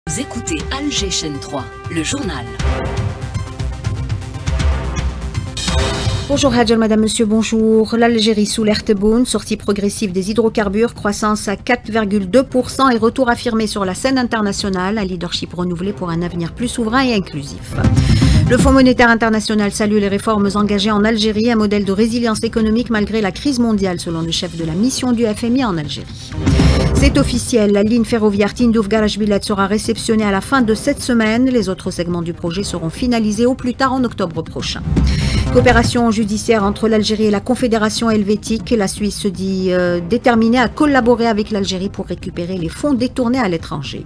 Vous écoutez Alger Chaîne 3, le journal. Bonjour Hadjal, madame, monsieur, bonjour. L'Algérie sous l'Erte Boune, sortie progressive des hydrocarbures, croissance à 4,2% et retour affirmé sur la scène internationale, un leadership renouvelé pour un avenir plus souverain et inclusif. Le Fonds monétaire international salue les réformes engagées en Algérie, un modèle de résilience économique malgré la crise mondiale, selon le chef de la mission du FMI en Algérie. C'est officiel, la ligne ferroviaire Tindouf-Garage-Bilad sera réceptionnée à la fin de cette semaine. Les autres segments du projet seront finalisés au plus tard en octobre prochain. Coopération judiciaire entre l'Algérie et la Confédération helvétique. La Suisse se dit déterminée à collaborer avec l'Algérie pour récupérer les fonds détournés à l'étranger.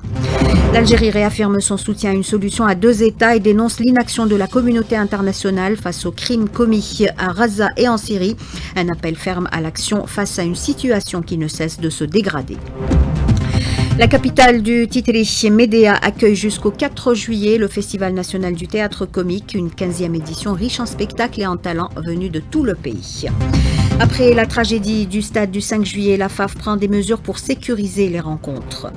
L'Algérie réaffirme son soutien à une solution à deux États et dénonce l'inaction de la communauté internationale face aux crimes commis à Gaza et en Syrie. Un appel ferme à l'action face à une situation qui ne cesse de se dégrader. La capitale du Titriche, Médéa, accueille jusqu'au 4 juillet le Festival national du théâtre comique, une 15e édition riche en spectacles et en talents venus de tout le pays. Après la tragédie du stade du 5 juillet, la FAF prend des mesures pour sécuriser les rencontres.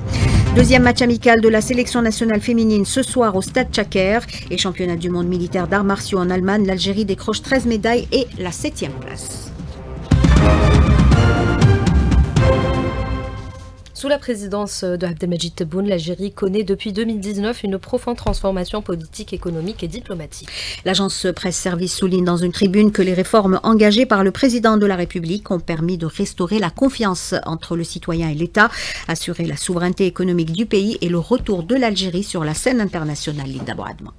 Deuxième match amical de la sélection nationale féminine ce soir au stade Tchaker et championnat du monde militaire d'arts martiaux en Allemagne, l'Algérie décroche 13 médailles et la 7e place. Sous la présidence de Abdelmadjid Tebboune, l'Algérie connaît depuis 2019 une profonde transformation politique, économique et diplomatique. L'agence Presse Service souligne dans une tribune que les réformes engagées par le président de la République ont permis de restaurer la confiance entre le citoyen et l'État, assurer la souveraineté économique du pays et le retour de l'Algérie sur la scène internationale. Linda Boadma.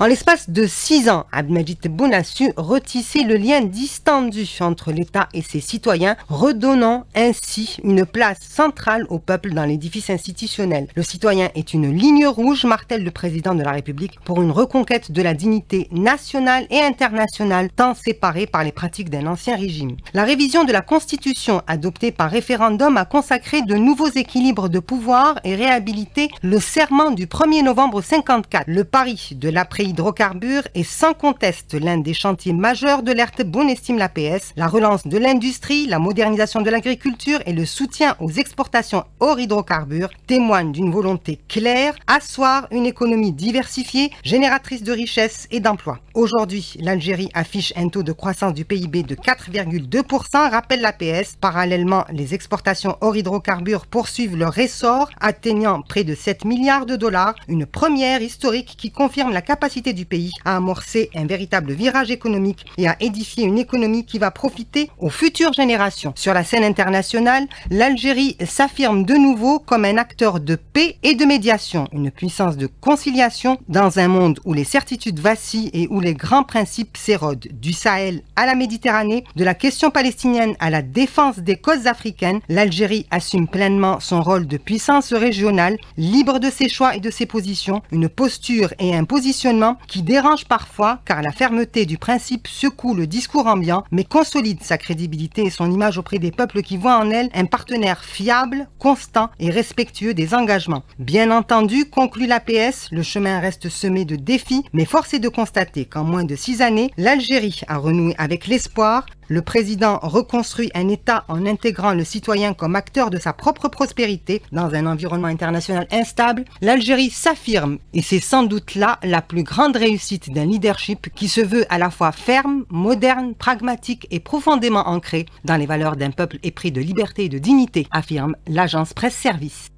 En l'espace de 6 ans, Abdelmadjid Tebboune a su retisser le lien distendu entre l'État et ses citoyens, redonnant ainsi une place centrale au peuple dans l'édifice institutionnel. Le citoyen est une ligne rouge, martèle le président de la République, pour une reconquête de la dignité nationale et internationale, tant séparée par les pratiques d'un ancien régime. La révision de la Constitution, adoptée par référendum, a consacré de nouveaux équilibres de pouvoir et réhabilité le serment du 1er novembre 1954. Le pari de l'après-hydrocarbures est sans conteste l'un des chantiers majeurs de l'Erte Boune, estime l'APS. La relance de l'industrie, la modernisation de l'agriculture et le soutien aux exportations hors hydrocarbures témoignent d'une volonté claire, asseoir une économie diversifiée, génératrice de richesses et d'emplois. Aujourd'hui, l'Algérie affiche un taux de croissance du PIB de 4,2%, rappelle l'APS. Parallèlement, les exportations hors hydrocarbures poursuivent leur essor, atteignant près de 7 milliards de dollars, une première historique qui confirme la capacité du pays à amorcer un véritable virage économique et à édifier une économie qui va profiter aux futures générations. Sur la scène internationale, l'Algérie s'affirme de nouveau comme un acteur de paix et de médiation, une puissance de conciliation dans un monde où les certitudes vacillent et où les grands principes s'érodent. Du Sahel à la Méditerranée, de la question palestinienne à la défense des causes africaines, l'Algérie assume pleinement son rôle de puissance régionale, libre de ses choix et de ses positions, une posture et un positionnement qui dérange parfois car la fermeté du principe secoue le discours ambiant mais consolide sa crédibilité et son image auprès des peuples qui voient en elle un partenaire fiable, constant et respectueux des engagements. Bien entendu, conclut l'APS, le chemin reste semé de défis, mais force est de constater qu'en moins de 6 années, l'Algérie a renoué avec l'espoir. Le président reconstruit un État en intégrant le citoyen comme acteur de sa propre prospérité dans un environnement international instable. L'Algérie s'affirme et c'est sans doute là la plus grande réussite d'un leadership qui se veut à la fois ferme, moderne, pragmatique et profondément ancré dans les valeurs d'un peuple épris de liberté et de dignité, affirme l'agence Presse Service.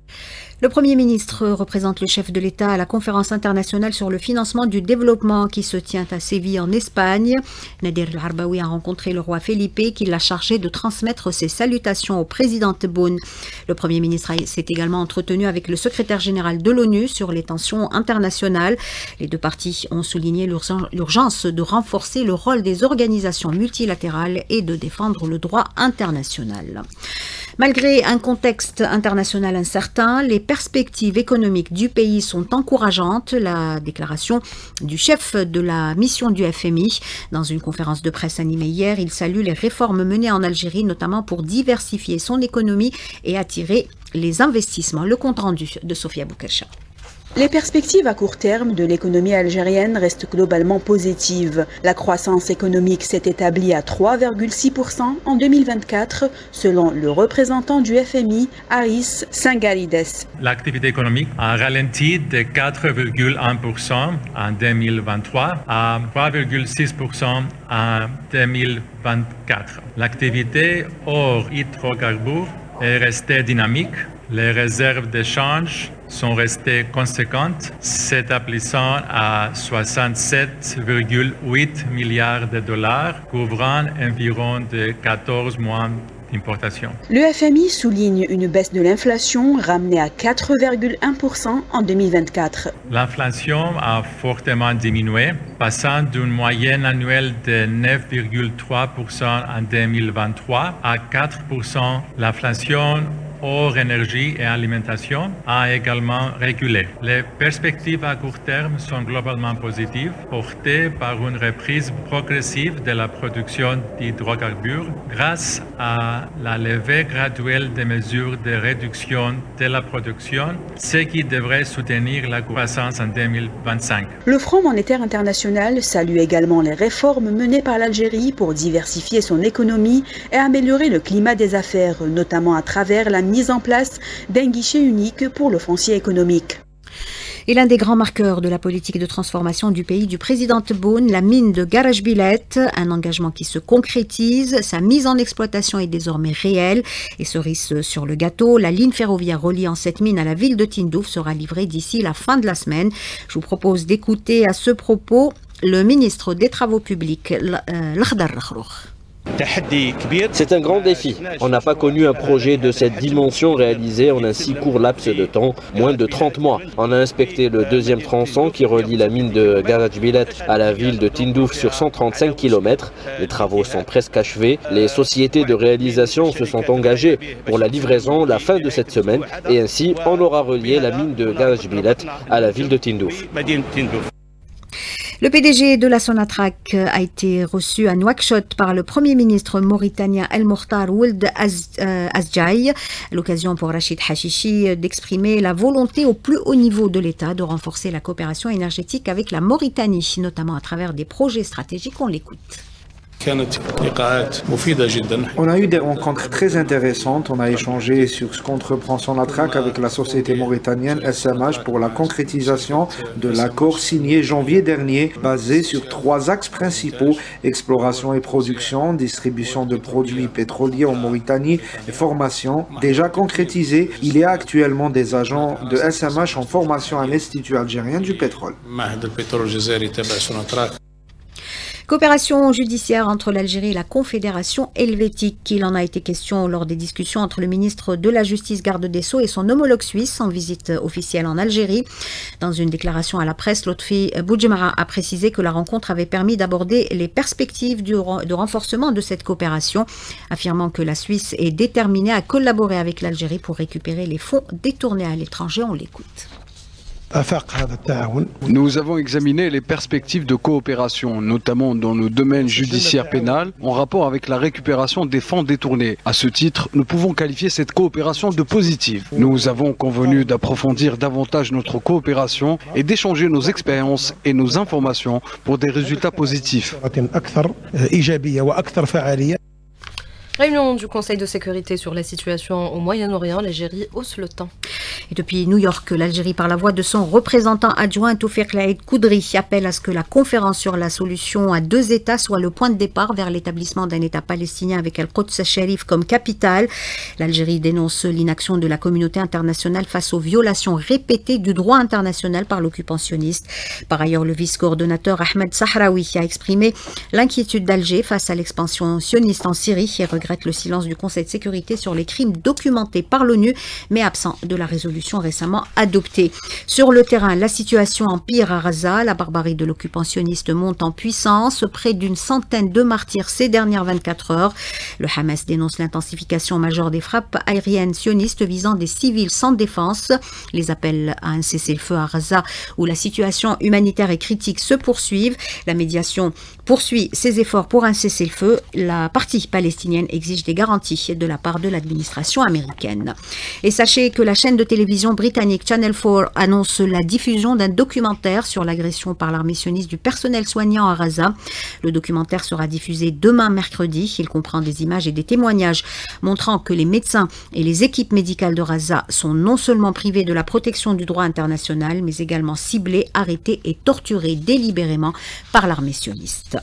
Le Premier ministre représente le chef de l'État à la conférence internationale sur le financement du développement qui se tient à Séville en Espagne. Nadir El-Harbaoui a rencontré le roi Felipe qui l'a chargé de transmettre ses salutations au président Tebboune. Le Premier ministre s'est également entretenu avec le secrétaire général de l'ONU sur les tensions internationales. Les deux parties ont souligné l'urgence de renforcer le rôle des organisations multilatérales et de défendre le droit international. Malgré un contexte international incertain, les perspectives économiques du pays sont encourageantes. La déclaration du chef de la mission du FMI dans une conférence de presse animée hier, il salue les réformes menées en Algérie, notamment pour diversifier son économie et attirer les investissements. Le compte rendu de Sophia Boukacha. Les perspectives à court terme de l'économie algérienne restent globalement positives. La croissance économique s'est établie à 3,6% en 2024, selon le représentant du FMI, Haris Singarides. L'activité économique a ralenti de 4,1% en 2023 à 3,6% en 2024. L'activité hors hydrocarbures est restée dynamique. Les réserves d'échange sont restées conséquentes, s'établissant à 67,8 milliards de dollars, couvrant environ de 14 mois d'importation. Le FMI souligne une baisse de l'inflation ramenée à 4,1% en 2024. L'inflation a fortement diminué, passant d'une moyenne annuelle de 9,3% en 2023 à 4%. L'inflation hors énergie et alimentation a également reculé. Les perspectives à court terme sont globalement positives, portées par une reprise progressive de la production d'hydrocarbures grâce à la levée graduelle des mesures de réduction de la production, ce qui devrait soutenir la croissance en 2025. Le Fonds monétaire international salue également les réformes menées par l'Algérie pour diversifier son économie et améliorer le climat des affaires, notamment à travers la mise en place d'un guichet unique pour le foncier économique. Et l'un des grands marqueurs de la politique de transformation du pays du président Tebboune, la mine de Garajbilet, un engagement qui se concrétise. Sa mise en exploitation est désormais réelle. Et cerise sur le gâteau, la ligne ferroviaire reliant cette mine à la ville de Tindouf sera livrée d'ici la fin de la semaine. Je vous propose d'écouter à ce propos le ministre des Travaux publics, Lakhdar Rakhroukh. C'est un grand défi. On n'a pas connu un projet de cette dimension réalisé en un si court laps de temps, moins de 30 mois. On a inspecté le deuxième tronçon qui relie la mine de Garajbilet à la ville de Tindouf sur 135 km. Les travaux sont presque achevés. Les sociétés de réalisation se sont engagées pour la livraison la fin de cette semaine et ainsi on aura relié la mine de Garajbilet à la ville de Tindouf. Le PDG de la Sonatrach a été reçu à Nouakchott par le Premier ministre mauritanien El Mokhtar Ould Asdjaï. L'occasion pour Rachid Hachichi d'exprimer la volonté au plus haut niveau de l'État de renforcer la coopération énergétique avec la Mauritanie, notamment à travers des projets stratégiques. On l'écoute. On a eu des rencontres très intéressantes. On a échangé sur ce qu'entreprend Sonatrach avec la société mauritanienne SMH pour la concrétisation de l'accord signé janvier dernier, basé sur 3 axes principaux: exploration et production, distribution de produits pétroliers en Mauritanie et formation. Déjà concrétisé, il y a actuellement des agents de SMH en formation à l'Institut algérien du pétrole. Coopération judiciaire entre l'Algérie et la Confédération helvétique. Il en a été question lors des discussions entre le ministre de la Justice, garde des Sceaux, et son homologue suisse en visite officielle en Algérie. Dans une déclaration à la presse, Lotfi Boudjemara a précisé que la rencontre avait permis d'aborder les perspectives de renforcement de cette coopération, affirmant que la Suisse est déterminée à collaborer avec l'Algérie pour récupérer les fonds détournés à l'étranger. On l'écoute. Nous avons examiné les perspectives de coopération, notamment dans le domaine judiciaire pénal, en rapport avec la récupération des fonds détournés. À ce titre, nous pouvons qualifier cette coopération de positive. Nous avons convenu d'approfondir davantage notre coopération et d'échanger nos expériences et nos informations pour des résultats positifs. Réunion du Conseil de sécurité sur la situation au Moyen-Orient, l'Algérie hausse le ton. Et depuis New York, l'Algérie, par la voix de son représentant adjoint Toufiq Laïd Koudri, appelle à ce que la conférence sur la solution à 2 États soit le point de départ vers l'établissement d'un État palestinien avec Al-Quds al-Sharif comme capitale. L'Algérie dénonce l'inaction de la communauté internationale face aux violations répétées du droit international par l'occupant sioniste. Par ailleurs, le vice-coordonnateur Ahmed Sahraoui a exprimé l'inquiétude d'Alger face à l'expansion sioniste en Syrie et regrette le silence du Conseil de sécurité sur les crimes documentés par l'ONU, mais absent de la résolution récemment adoptée. Sur le terrain, la situation empire à Gaza. La barbarie de l'occupant sioniste monte en puissance. Près d'une centaine de martyrs ces dernières 24 heures. Le Hamas dénonce l'intensification majeure des frappes aériennes sionistes visant des civils sans défense. Les appels à un cessez-le-feu à Gaza, où la situation humanitaire et critique, se poursuivent. La médiation poursuit ses efforts pour un cessez-le-feu. La partie palestinienne exige des garanties de la part de l'administration américaine. Et sachez que la chaîne de télévision télévision britannique Channel 4 annonce la diffusion d'un documentaire sur l'agression par l'armée sioniste du personnel soignant à Gaza. Le documentaire sera diffusé demain mercredi. Il comprend des images et des témoignages montrant que les médecins et les équipes médicales de Gaza sont non seulement privés de la protection du droit international, mais également ciblés, arrêtés et torturés délibérément par l'armée sioniste.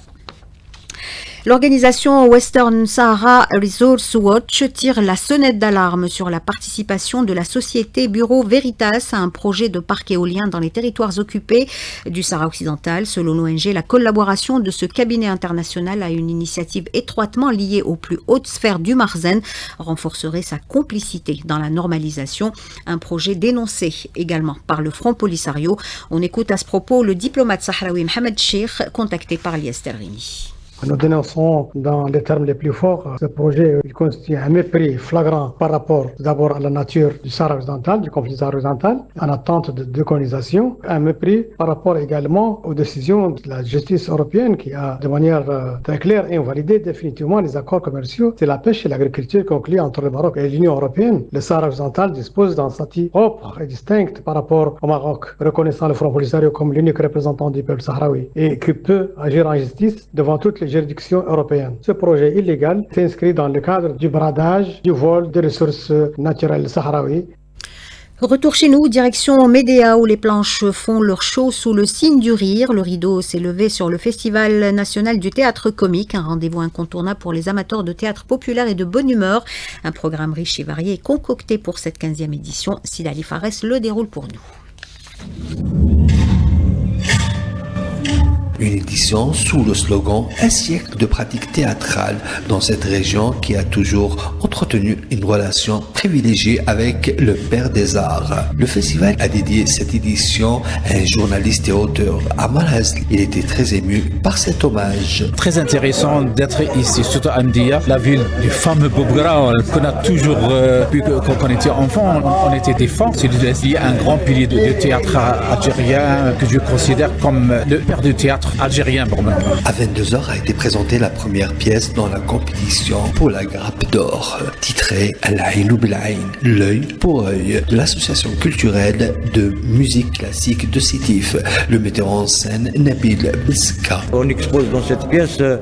L'organisation Western Sahara Resource Watch tire la sonnette d'alarme sur la participation de la société Bureau Veritas à un projet de parc éolien dans les territoires occupés du Sahara occidental. Selon l'ONG, la collaboration de ce cabinet international à une initiative étroitement liée aux plus hautes sphères du Marzen renforcerait sa complicité dans la normalisation. Un projet dénoncé également par le Front Polisario. On écoute à ce propos le diplomate sahraoui Mohamed Cheikh, contacté par Lies Tervini. Nous dénonçons dans les termes les plus forts ce projet qui constitue un mépris flagrant par rapport d'abord à la nature du Sahara occidental, du conflit Sahara occidental, en attente de décolonisation, un mépris par rapport également aux décisions de la justice européenne qui a de manière très claire invalidé définitivement les accords commerciaux de la pêche et l'agriculture conclus entre le Maroc et l'Union européenne. Le Sahara occidental dispose d'un statut propre et distinct par rapport au Maroc, reconnaissant le Front Polisario comme l'unique représentant du peuple sahraoui et qui peut agir en justice devant toutes les juridictions européennes. Ce projet illégal s'inscrit dans le cadre du bradage, du vol des ressources naturelles sahraouies. Retour chez nous, direction Médéa où les planches font leur show sous le signe du rire. Le rideau s'est levé sur le Festival national du théâtre comique, un rendez-vous incontournable pour les amateurs de théâtre populaire et de bonne humeur. Un programme riche et varié est concocté pour cette 15e édition. Sidali Fares le déroule pour nous. Une édition sous le slogan « Un siècle de pratique théâtrale » dans cette région qui a toujours entretenu une relation privilégiée avec le père des arts. Le festival a dédié cette édition à un journaliste et auteur, Amal Hazli. Il était très ému par cet hommage. Très intéressant d'être ici, surtout à Mdia, la ville du fameux Bobgra qu'on a toujours, depuis qu'on était enfant, on était des fans. C'est un grand pilier de théâtre algérien que je considère comme le père du théâtre algérien. À 22h a été présentée la première pièce dans la compétition pour la Grappe d'Or, titrée Al-Aïn Bil-Aïn, l'œil pour œil, de l'association culturelle de musique classique de Sétif. Le metteur en scène Nabil Biska. On expose dans cette pièce le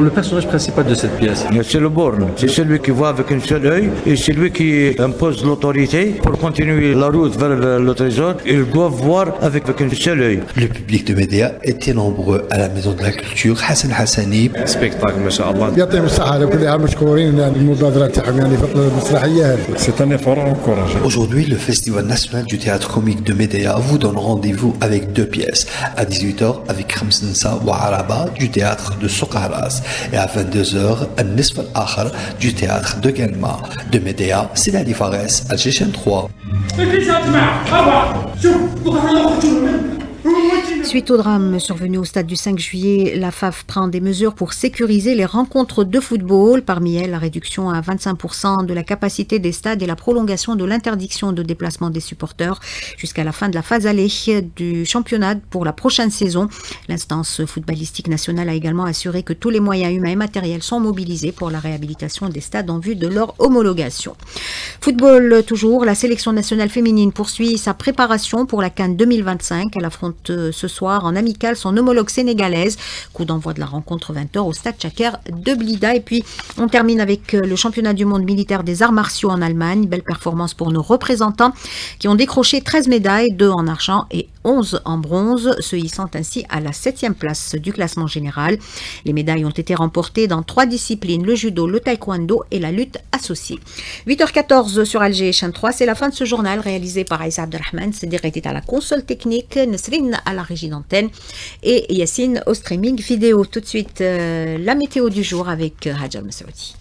personnage principal de cette pièce, c'est le borne, c'est celui qui voit avec un seul œil et c'est lui qui impose l'autorité pour continuer la route vers le trésor. Ils doivent voir avec un seul œil. Le public de Médéa était nombreux à la Maison de la Culture Hassan Hassani. C'est un effort encourageant. Aujourd'hui, le Festival national du théâtre comique de Médéa vous donne rendez-vous avec 2 pièces. À 18h avec Khamsensa wa Araba du théâtre de Soukharas et à 22h Al-Nisf Al-Akhar du théâtre de Galma. De Médéa, c'est Sidali Fares, Al-Jishen 3. Suite au drame survenu au stade du 5 juillet, la FAF prend des mesures pour sécuriser les rencontres de football. Parmi elles, la réduction à 25% de la capacité des stades et la prolongation de l'interdiction de déplacement des supporters jusqu'à la fin de la phase aller du championnat pour la prochaine saison. L'instance footballistique nationale a également assuré que tous les moyens humains et matériels sont mobilisés pour la réhabilitation des stades en vue de leur homologation. Football toujours, la sélection nationale féminine poursuit sa préparation pour la CAN 2025. Elle affronte ce soir en amical son homologue sénégalaise. Coup d'envoi de la rencontre 20h au stade Chaker de Blida. Et puis on termine avec le championnat du monde militaire des arts martiaux en Allemagne. Belle performance pour nos représentants qui ont décroché 13 médailles, 2 en argent et 11 en bronze, se hissant ainsi à la 7e place du classement général. Les médailles ont été remportées dans 3 disciplines, le judo, le taekwondo et la lutte associée. 8h14 sur Alger Chaîne 3, c'est la fin de ce journal réalisé par Aïssa Abdelrahman. C'est-à-dire était à la console technique, Nesrine à la régie d'antenne et Yassine au streaming vidéo. Tout de suite, la météo du jour avec Hadja Massoudi.